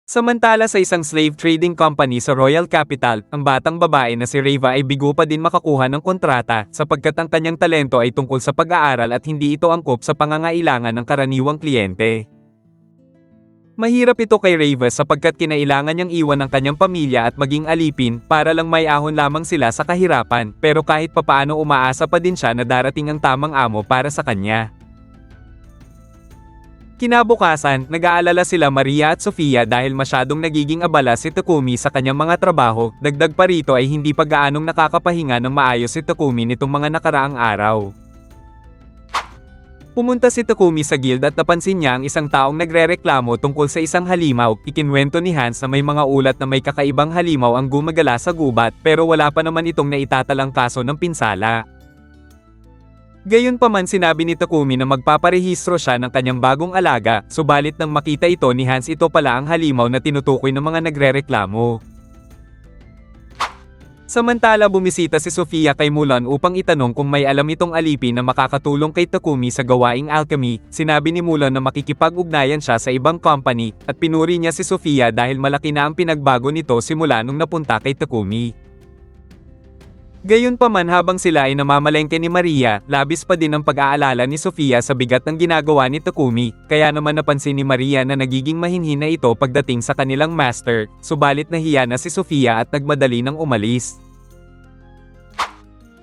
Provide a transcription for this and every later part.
Samantala sa isang slave trading company sa Royal Capital, ang batang babae na si Reva ay bigo pa din makakuha ng kontrata sapagkat ang kanyang talento ay tungkol sa pag-aaral at hindi ito angkop sa pangangailangan ng karaniwang kliyente. Mahirap ito kay Reva sapagkat kinailangan niyang iwan ang kanyang pamilya at maging alipin para lang may ahon lamang sila sa kahirapan, pero kahit papaano umaasa pa din siya na darating ang tamang amo para sa kanya. Kinabukasan, nag-aalala sila Maria at Sofia dahil masyadong nagiging abala si Takumi sa kanyang mga trabaho, dagdag pa rito ay hindi pa gaanong nakakapahinga ng maayos si Takumi nitong mga nakaraang araw. Pumunta si Takumi sa guild at napansin niya ang isang taong nagrereklamo tungkol sa isang halimaw. Ikinwento ni Hans na may mga ulat na may kakaibang halimaw ang gumagala sa gubat pero wala pa naman itong naitatalang kaso ng pinsala. Gayunpaman sinabi ni Takumi na magpaparehistro siya ng kanyang bagong alaga, subalit nang makita ito ni Hans ito pala ang halimaw na tinutukoy ng mga nagrereklamo. Samantala bumisita si Sofia kay Mulan upang itanong kung may alam itong alipin na makakatulong kay Takumi sa gawaing alchemy. Sinabi ni Mulan na makikipag-ugnayan siya sa ibang company, at pinuri niya si Sofia dahil malaki na ang pinagbago nito simula nung napunta kay Takumi. Gayunpaman habang sila ay namamalengke ni Maria, labis pa din ang pag-aalala ni Sofia sa bigat ng ginagawa ni Takumi, kaya naman napansin ni Maria na nagiging mahinhin na ito pagdating sa kanilang master, subalit nahiya na si Sofia at nagmadali ng umalis.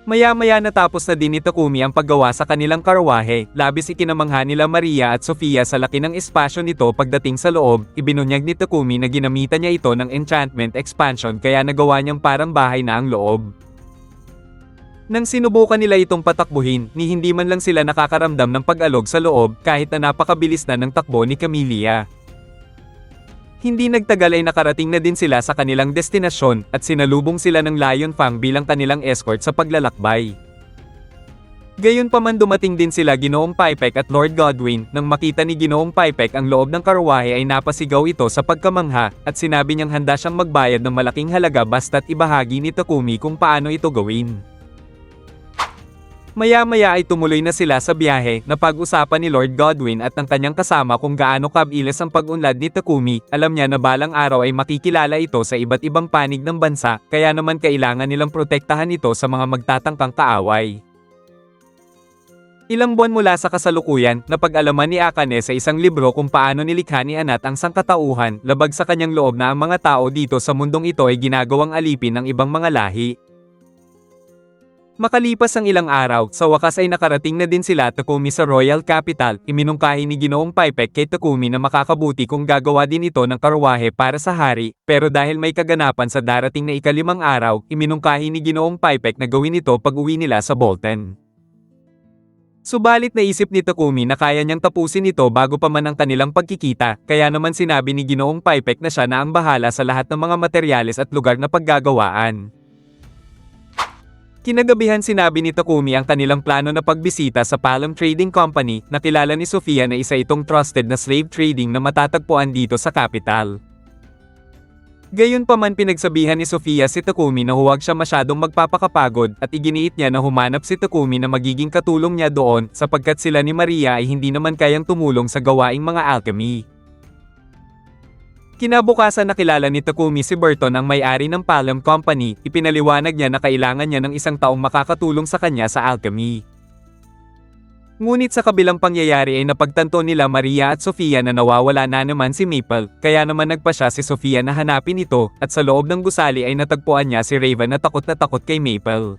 Maya-maya natapos na din ni Takumi ang paggawa sa kanilang karwahe, labis ikinamangha nila Maria at Sofia sa laki ng espasyo nito pagdating sa loob. Ibinunyag ni Takumi na ginamitan niya ito ng enchantment expansion kaya nagawa niyang parang bahay na ang loob. Nang sinubukan nila itong patakbuhin, ni hindi man lang sila nakakaramdam ng pag-alog sa loob kahit na napakabilis na ng takbo ni Camellia. Hindi nagtagal ay nakarating na din sila sa kanilang destinasyon at sinalubong sila ng Lion Fang bilang kanilang escort sa paglalakbay. Gayunpaman dumating din sila Ginoong Paipek at Lord Godwin. Nang makita ni Ginoong Paipek ang loob ng karwahe ay napasigaw ito sa pagkamangha at sinabi niyang handa siyang magbayad ng malaking halaga basta't ibahagi ni Takumi kung paano ito gawin. Maya-maya ay tumuloy na sila sa biyahe. Napag-usapan ni Lord Godwin at ng kanyang kasama kung gaano kabilis ang pag-unlad ni Takumi. Alam niya na balang araw ay makikilala ito sa iba't ibang panig ng bansa, kaya naman kailangan nilang protektahan ito sa mga magtatangkang kaaway. Ilang buwan mula sa kasalukuyan, napag-alaman ni Akane sa isang libro kung paano nilikha ni Anat ang sangkatauhan. Labag sa kanyang loob na ang mga tao dito sa mundong ito ay ginagawang alipin ng ibang mga lahi. Makalipas ang ilang araw, sa wakas ay nakarating na din sila Takumi sa Royal Capital. Iminungkahi ni Ginoong Paipek kay Takumi na makakabuti kung gagawa din ito ng karwahe para sa hari, pero dahil may kaganapan sa darating na ikalimang araw, iminungkahi ni Ginoong Paipek na gawin ito pag-uwi nila sa Bolton. Subalit naisip ni Takumi na kaya niyang tapusin ito bago pa man ang kanilang pagkikita, kaya naman sinabi ni Ginoong Paipek na siya na ang bahala sa lahat ng mga materyales at lugar na paggagawaan. Kinagabihan sinabi ni Takumi ang kanilang plano na pagbisita sa Palm Trading Company, na kilala ni Sofia na isa itong trusted na slave trading na matatagpuan dito sa capital. Gayunpaman pinagsabihan ni Sofia si Takumi na huwag siya masyadong magpapakapagod at iginiit niya na humanap si Takumi na magiging katulong niya doon sapagkat sila ni Maria ay hindi naman kayang tumulong sa gawaing mga alchemy. Kinabukasan nakilala ni Takumi si Burton ang may-ari ng Palm Company. Ipinaliwanag niya na kailangan niya ng isang taong makakatulong sa kanya sa alchemy. Ngunit sa kabilang pangyayari ay napagtanto nila Maria at Sofia na nawawala na naman si Maple, kaya naman nagpa siya si Sofia na hanapin ito, at sa loob ng gusali ay natagpuan niya si Raven na takot kay Maple.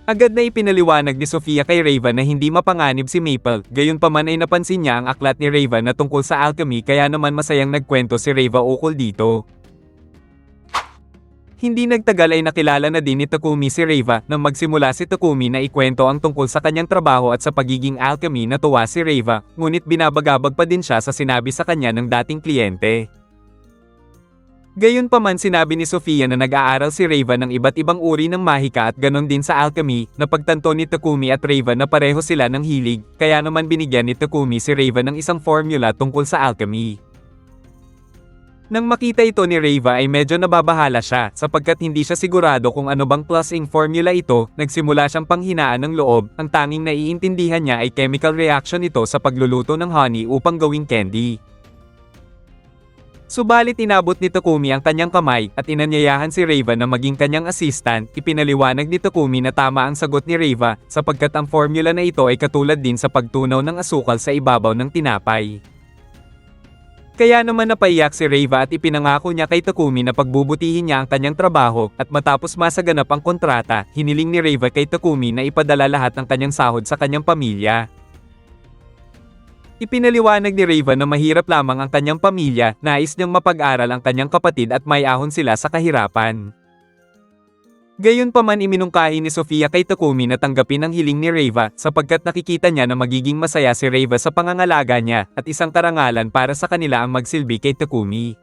Agad na ipinaliwanag ni Sofia kay Raven na hindi mapanganib si Maple, gayunpaman ay napansin niya ang aklat ni Raven na tungkol sa alchemy kaya naman masayang nagkwento si Raven ukol dito. Hindi nagtagal ay nakilala na din ni Takumi si Raven nang magsimula si Takumi na ikwento ang tungkol sa kanyang trabaho at sa pagiging alchemy. Natuwa si Raven, ngunit binabagabag pa din siya sa sinabi sa kanya ng dating kliyente. Gayunpaman sinabi ni Sofia na nag-aaral si Raven ng iba't ibang uri ng mahika at ganon din sa alchemy. Napagtanto ni Takumi at Raven na pareho sila ng hilig, kaya naman binigyan ni Takumi si Raven ng isang formula tungkol sa alchemy. Nang makita ito ni Raven ay medyo nababahala siya sapagkat hindi siya sigurado kung ano bang plusing formula ito. Nagsimula siyang panghinaan ng loob. Ang tanging naiintindihan niya ay chemical reaction ito sa pagluluto ng honey upang gawing candy. Subalit inabot ni Takumi ang kanyang kamay at inanyayahan si Reiva na maging kanyang assistant. Ipinaliwanag ni Takumi na tama ang sagot ni Reiva sapagkat ang formula na ito ay katulad din sa pagtunaw ng asukal sa ibabaw ng tinapay. Kaya naman napaiyak si Reiva at ipinangako niya kay Takumi na pagbubutihin niya ang kanyang trabaho at matapos masaganap ang kontrata, hiniling ni Reiva kay Takumi na ipadala lahat ng kanyang sahod sa kanyang pamilya. Ipinaliwanag ni Reiva na mahirap lamang ang kanyang pamilya, nais niyang mapag-aral ang kanyang kapatid at may ahon sila sa kahirapan. Gayunpaman iminungkahi ni Sofia kay Takumi na tanggapin ang hiling ni Reiva sapagkat nakikita niya na magiging masaya si Reiva sa pangangalaga niya at isang karangalan para sa kanila ang magsilbi kay Takumi.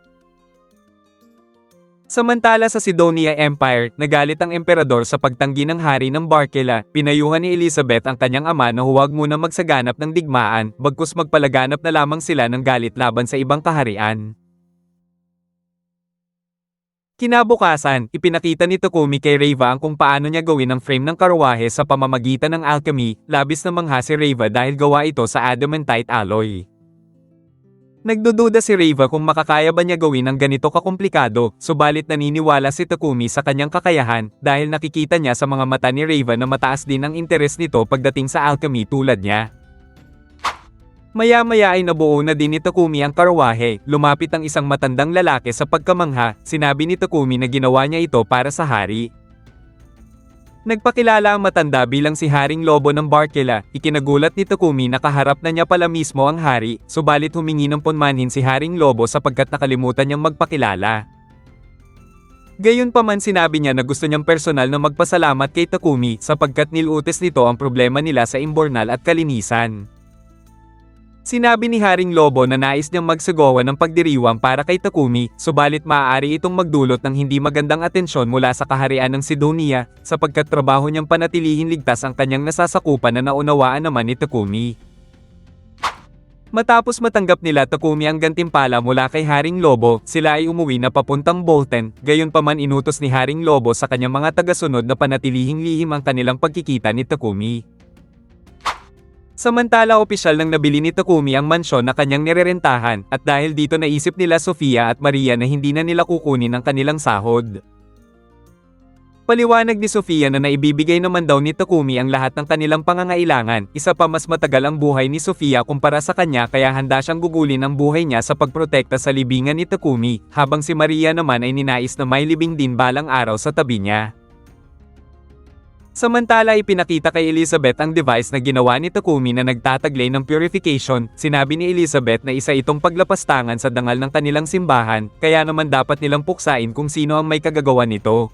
Samantala sa Sidonia Empire, nagalit ang emperador sa pagtanggi ng hari ng Barkela. Pinayuhan ni Elizabeth ang kanyang ama na huwag muna magsaganap ng digmaan, bagkus magpalaganap na lamang sila ng galit laban sa ibang kaharian. Kinabukasan, ipinakita ni Takumi kay Reiva ang kung paano niya gawin ang frame ng karwahe sa pamamagitan ng alchemy. Labis na mangha si Reiva dahil gawa ito sa adamantite alloy. Nagdududa si Reiva kung makakaya ba niya gawin ang ganito kakomplikado, subalit naniniwala si Takumi sa kanyang kakayahan dahil nakikita niya sa mga mata ni Reiva na mataas din ang interes nito pagdating sa alchemy tulad niya. Maya-maya ay nabuo na din ni Takumi ang karwahe. Lumapit ang isang matandang lalaki sa pagkamangha. Sinabi ni Takumi na ginawa niya ito para sa hari. Nagpakilala ang matanda bilang si Haring Lobo ng Barkela. Ikinagulat ni Takumi na kaharap na niya pala mismo ang hari, subalit humingi ng punmanhin si Haring Lobo sapagkat nakalimutan niyang magpakilala. Gayunpaman sinabi niya na gusto niyang personal na magpasalamat kay Takumi sapagkat nilutis nito ang problema nila sa imbornal at kalinisan. Sinabi ni Haring Lobo na nais niyang magsagawa ng pagdiriwang para kay Takumi, subalit maaari itong magdulot ng hindi magandang atensyon mula sa kaharian ng Sidonia, sapagkat trabaho niyang panatilihin ligtas ang kanyang nasasakupan na naunawaan naman ni Takumi. Matapos matanggap nila Takumi ang gantimpala mula kay Haring Lobo, sila ay umuwi na papuntang Bolten. Gayunpaman inutos ni Haring Lobo sa kanyang mga tagasunod na panatilihing lihim ang kanilang pagkikita ni Takumi. Samantala opisyal nang nabili ni Takumi ang mansyon na kanyang nirerentahan, at dahil dito naisip nila Sofia at Maria na hindi na nila kukunin ang kanilang sahod. Paliwanag ni Sofia na naibibigay naman daw ni Takumi ang lahat ng kanilang pangangailangan. Isa pa mas matagal ang buhay ni Sofia kumpara sa kanya kaya handa siyang gugulin ang buhay niya sa pagprotekta sa libingan ni Takumi, habang si Maria naman ay ninais na may libing din balang araw sa tabi niya. Samantala ipinakita kay Elizabeth ang device na ginawa ni Takumi na nagtataglay ng purification. Sinabi ni Elizabeth na isa itong paglapastangan sa dangal ng kanilang simbahan, kaya naman dapat nilang puksain kung sino ang may kagagawan nito.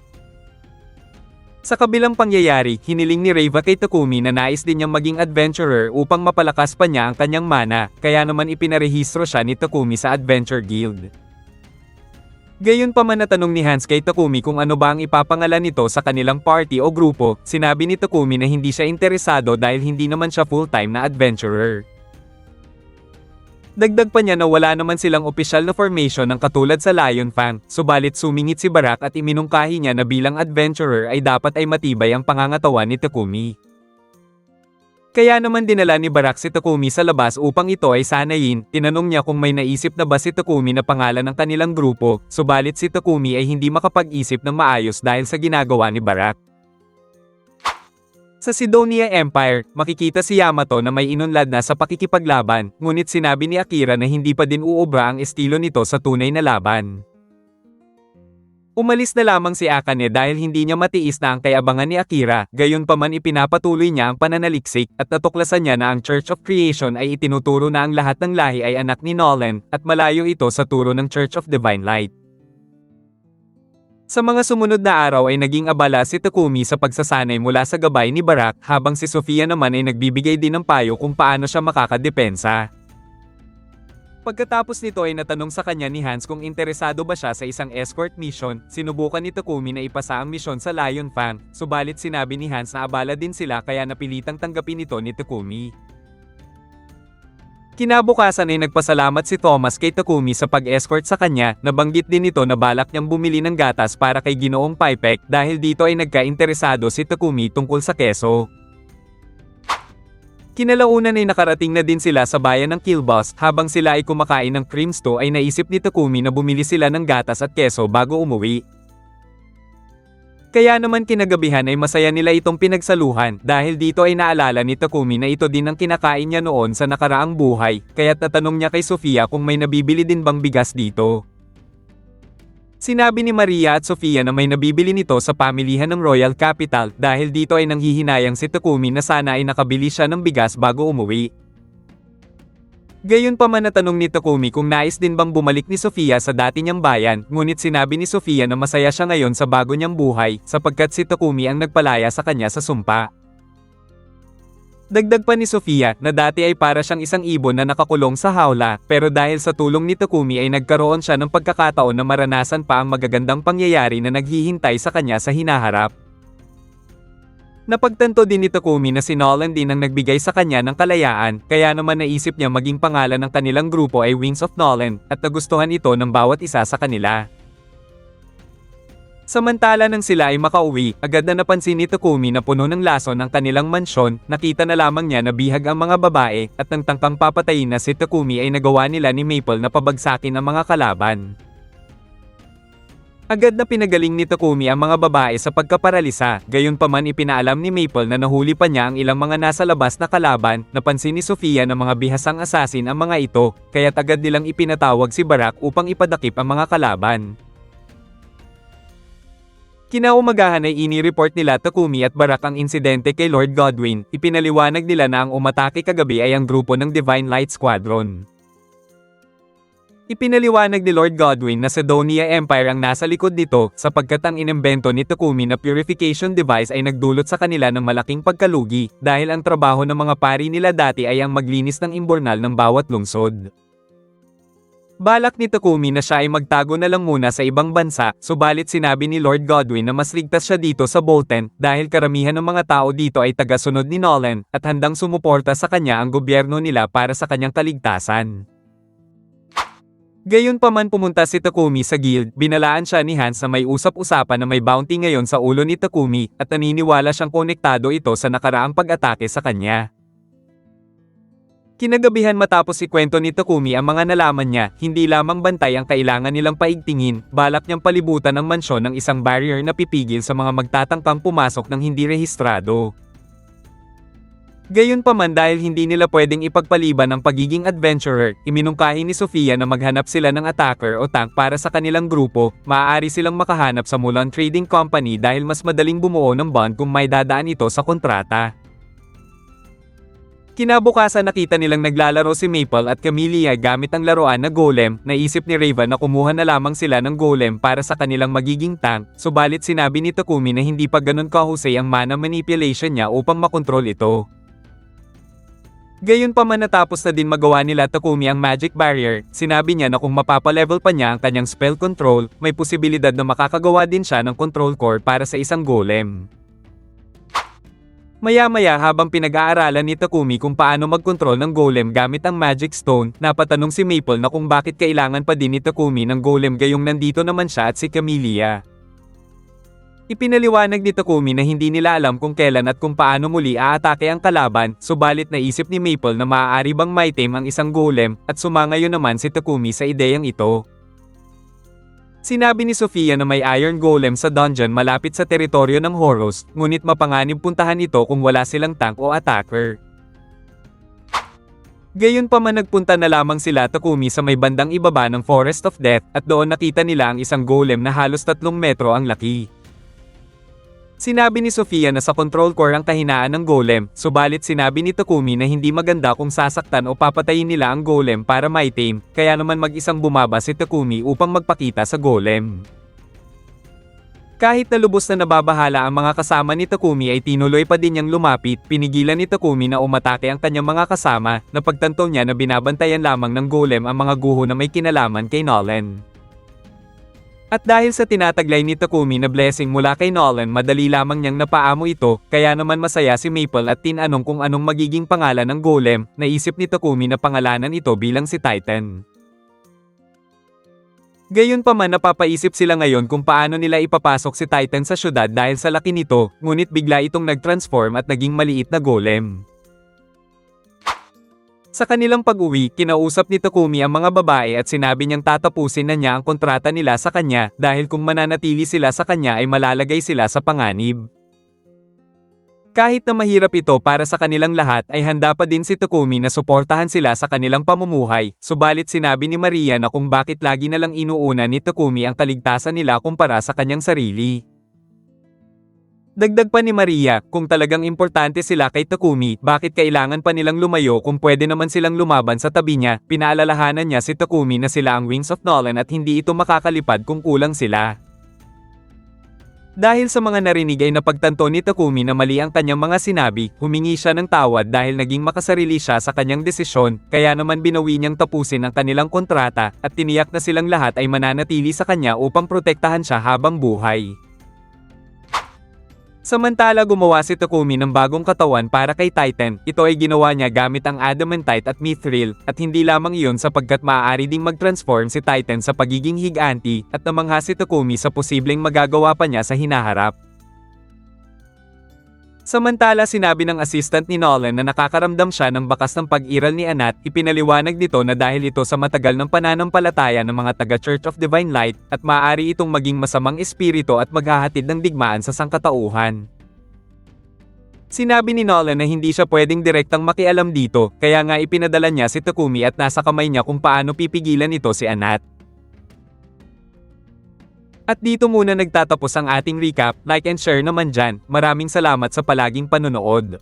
Sa kabilang pangyayari, hiniling ni Reiva kay Takumi na nais din niyang maging adventurer upang mapalakas pa niya ang kanyang mana, kaya naman ipinarehistro siya ni Takumi sa Adventure Guild. Gayunpaman natanong ni Hans kay Takumi kung ano ba ang ipapangalan nito sa kanilang party o grupo. Sinabi ni Takumi na hindi siya interesado dahil hindi naman siya full-time na adventurer. Dagdag pa niya na wala naman silang opisyal na formation ng katulad sa Lion Fang, subalit sumingit si Barak at iminungkahi niya na bilang adventurer ay dapat ay matibay ang pangangatawan ni Takumi. Kaya naman dinala ni Barak si Takumi sa labas upang ito ay sanayin. Tinanong niya kung may naisip na ba si Takumi na pangalan ng kanilang grupo, subalit si Takumi ay hindi makapag-isip ng maayos dahil sa ginagawa ni Barak. Sa Sidonia Empire, makikita si Yamato na may inunlad na sa pakikipaglaban, ngunit sinabi ni Akira na hindi pa din uubra ang estilo nito sa tunay na laban. Umalis na lamang si Akane dahil hindi niya matiis na ang kayabangan ni Akira, gayunpaman ipinapatuloy niya ang pananaliksik at natuklasan niya na ang Church of Creation ay itinuturo na ang lahat ng lahi ay anak ni Nolan at malayo ito sa turo ng Church of Divine Light. Sa mga sumunod na araw ay naging abala si Takumi sa pagsasanay mula sa gabay ni Barak habang si Sofia naman ay nagbibigay din ng payo kung paano siya makakadepensa. Pagkatapos nito ay natanong sa kanya ni Hans kung interesado ba siya sa isang escort mission. Sinubukan ni Takumi na ipasa ang misyon sa Lion Fang, subalit sinabi ni Hans na abala din sila kaya napilitang tanggapin ito ni Takumi. Kinabukasan ay nagpasalamat si Thomas kay Takumi sa pag-escort sa kanya. Nabanggit din ito na balak niyang bumili ng gatas para kay Ginoong Paipek dahil dito ay nagkainteresado si Takumi tungkol sa keso. Kinalaunan ay nakarating na din sila sa bayan ng Kilboss. Habang sila ay kumakain ng cream stew ay naisip ni Takumi na bumili sila ng gatas at keso bago umuwi. Kaya naman kinagabihan ay masaya nila itong pinagsaluhan dahil dito ay naalala ni Takumi na ito din ang kinakain niya noon sa nakaraang buhay, kaya't natanong niya kay Sofia kung may nabibili din bang bigas dito. Sinabi ni Maria at Sofia na may nabibili nito sa pamilihan ng Royal Capital dahil dito ay nanghihinayang si Takumi na sana ay nakabili siya ng bigas bago umuwi. Gayunpaman natanong ni Takumi kung nais din bang bumalik ni Sofia sa dati niyang bayan, ngunit sinabi ni Sofia na masaya siya ngayon sa bago niyang buhay sapagkat si Takumi ang nagpalaya sa kanya sa sumpa. Dagdag pa ni Sofia na dati ay para siyang isang ibon na nakakulong sa hawla, pero dahil sa tulong ni Takumi ay nagkaroon siya ng pagkakataon na maranasan pa ang magagandang pangyayari na naghihintay sa kanya sa hinaharap. Napagtanto din ni Takumi na si Nolan din ang nagbigay sa kanya ng kalayaan, kaya naman naisip niya maging pangalan ng kanilang grupo ay Wings of Nolan, at nagustuhan ito ng bawat isa sa kanila. Samantala nang sila ay makauwi, agad na napansin ni Takumi na puno ng lason ang kanilang mansyon, nakita na lamang niya na bihag ang mga babae, at nang tangkang papatayin na si Takumi ay nagawa nila ni Maple na pabagsakin ang mga kalaban. Agad na pinagaling ni Takumi ang mga babae sa pagkaparalisa, gayunpaman ipinaalam ni Maple na nahuli pa niya ang ilang mga nasa labas na kalaban. Napansin ni Sofia na mga bihasang asasin ang mga ito, kaya't agad nilang ipinatawag si Barak upang ipadakip ang mga kalaban. Kinaumagahan ay ini-report nila Takumi at Barak ang insidente kay Lord Godwin. Ipinaliwanag nila na ang umatake kagabi ay ang grupo ng Divine Light Squadron. Ipinaliwanag ni Lord Godwin na Sidonia Empire ang nasa likod nito sapagkat ang inimbento ni Takumi na purification device ay nagdulot sa kanila ng malaking pagkalugi dahil ang trabaho ng mga pari nila dati ay ang maglinis ng imbornal ng bawat lungsod. Balak ni Takumi na siya ay magtago na lang muna sa ibang bansa, subalit sinabi ni Lord Godwin na mas ligtas siya dito sa Bolton dahil karamihan ng mga tao dito ay tagasunod ni Nolan at handang sumuporta sa kanya ang gobyerno nila para sa kanyang kaligtasan. Gayunpaman pumunta si Takumi sa guild, binalaan siya ni Hans na may usap-usapan na may bounty ngayon sa ulo ni Takumi at naniniwala siyang konektado ito sa nakaraang pag-atake sa kanya. Kinagabihan matapos ikwento ni Takumi ang mga nalaman niya, hindi lamang bantay ang kailangan nilang paigtingin, balak niyang palibutan ng mansyon ng isang barrier na pipigil sa mga magtatangkang pumasok ng hindi rehistrado. Gayunpaman dahil hindi nila pwedeng ipagpaliban ang pagiging adventurer, iminungkahi ni Sofia na maghanap sila ng attacker o tank para sa kanilang grupo, maaari silang makahanap sa Mulan Trading Company dahil mas madaling bumuo ng bond kung may dadaan ito sa kontrata. Kinabukasan nakita nilang naglalaro si Maple at Camellia gamit ang laruan na golem, naisip ni Raven na kumuha na lamang sila ng golem para sa kanilang magiging tank, subalit sinabi ni Takumi na hindi pa ganun kahusay ang mana manipulation niya upang makontrol ito. Gayunpaman natapos na din magawa nila Takumi ang magic barrier, sinabi niya na kung mapapalevel pa niya ang kanyang spell control, may posibilidad na makakagawa din siya ng control core para sa isang golem. Maya-maya habang pinag-aaralan ni Takumi kung paano magkontrol ng golem gamit ang Magic Stone, napatanong si Maple na kung bakit kailangan pa din ni Takumi ng golem gayong nandito naman siya at si Camellia. Ipinaliwanag ni Takumi na hindi nila alam kung kailan at kung paano muli aatake ang kalaban, subalit naisip ni Maple na maaari bang may-tame ang isang golem, at sumangayon naman si Takumi sa ideyang ito. Sinabi ni Sofia na may iron golem sa dungeon malapit sa teritoryo ng Horus, ngunit mapanganib puntahan ito kung wala silang tank o attacker. Gayunpaman nagpunta na lamang sila Takumi sa may bandang ibaba ng Forest of Death at doon nakita nila ang isang golem na halos 3 metro ang laki. Sinabi ni Sofia na sa control core ang kahinaan ng golem, subalit sinabi ni Takumi na hindi maganda kung sasaktan o papatayin nila ang golem para mai-tame, kaya naman mag-isang bumaba si Takumi upang magpakita sa golem. Kahit na lubos na nababahala ang mga kasama ni Takumi ay tinuloy pa din niyang lumapit, pinigilan ni Takumi na umatake ang kanyang mga kasama, napagtanto niya na binabantayan lamang ng golem ang mga guho na may kinalaman kay Nolan. At dahil sa tinataglay ni Takumi na blessing mula kay Nolan madali lamang niyang napaamo ito, kaya naman masaya si Maple at tinanong kung anong magiging pangalan ng golem, naisip ni Takumi na pangalanan ito bilang si Titan. Gayunpaman napapaisip sila ngayon kung paano nila ipapasok si Titan sa syudad dahil sa laki nito, ngunit bigla itong nag-transform at naging maliit na golem. Sa kanilang pag-uwi, kinausap ni Takumi ang mga babae at sinabi niyang tatapusin na niya ang kontrata nila sa kanya dahil kung mananatili sila sa kanya ay malalagay sila sa panganib. Kahit na mahirap ito para sa kanilang lahat ay handa pa din si Takumi na suportahan sila sa kanilang pamumuhay, subalit sinabi ni Maria na kung bakit lagi na lang inuuna ni Takumi ang kaligtasan nila kumpara sa kanyang sarili. Dagdag pa ni Maria, kung talagang importante sila kay Takumi, bakit kailangan pa nilang lumayo kung pwede naman silang lumaban sa tabi niya, pinaalalahanan niya si Takumi na sila ang Wings of Nolan at hindi ito makakalipad kung kulang sila. Dahil sa mga narinig ay napagtanto ni Takumi na mali ang kanyang mga sinabi, humingi siya ng tawad dahil naging makasarili siya sa kanyang desisyon, kaya naman binawi niyang tapusin ang kanilang kontrata, at tiniyak na silang lahat ay mananatili sa kanya upang protektahan siya habang buhay. Samantala gumawa si Takumi ng bagong katawan para kay Titan, ito ay ginawa niya gamit ang Adamantite at Mithril, at hindi lamang iyon sapagkat maaari ding mag-transform si Titan sa pagiging higanti, at namangha si Takumi sa posibleng magagawa pa niya sa hinaharap. Samantala sinabi ng assistant ni Nolan na nakakaramdam siya ng bakas ng pag-iral ni Anat, ipinaliwanag nito na dahil ito sa matagal ng pananampalataya ng mga taga Church of Divine Light, at maaari itong maging masamang espiritu at maghahatid ng digmaan sa sangkatauhan. Sinabi ni Nolan na hindi siya pwedeng direktang makialam dito, kaya nga ipinadala niya si Takumi at nasa kamay niya kung paano pipigilan ito si Anat. At dito muna nagtatapos ang ating recap, like and share naman dyan, maraming salamat sa palaging panonood.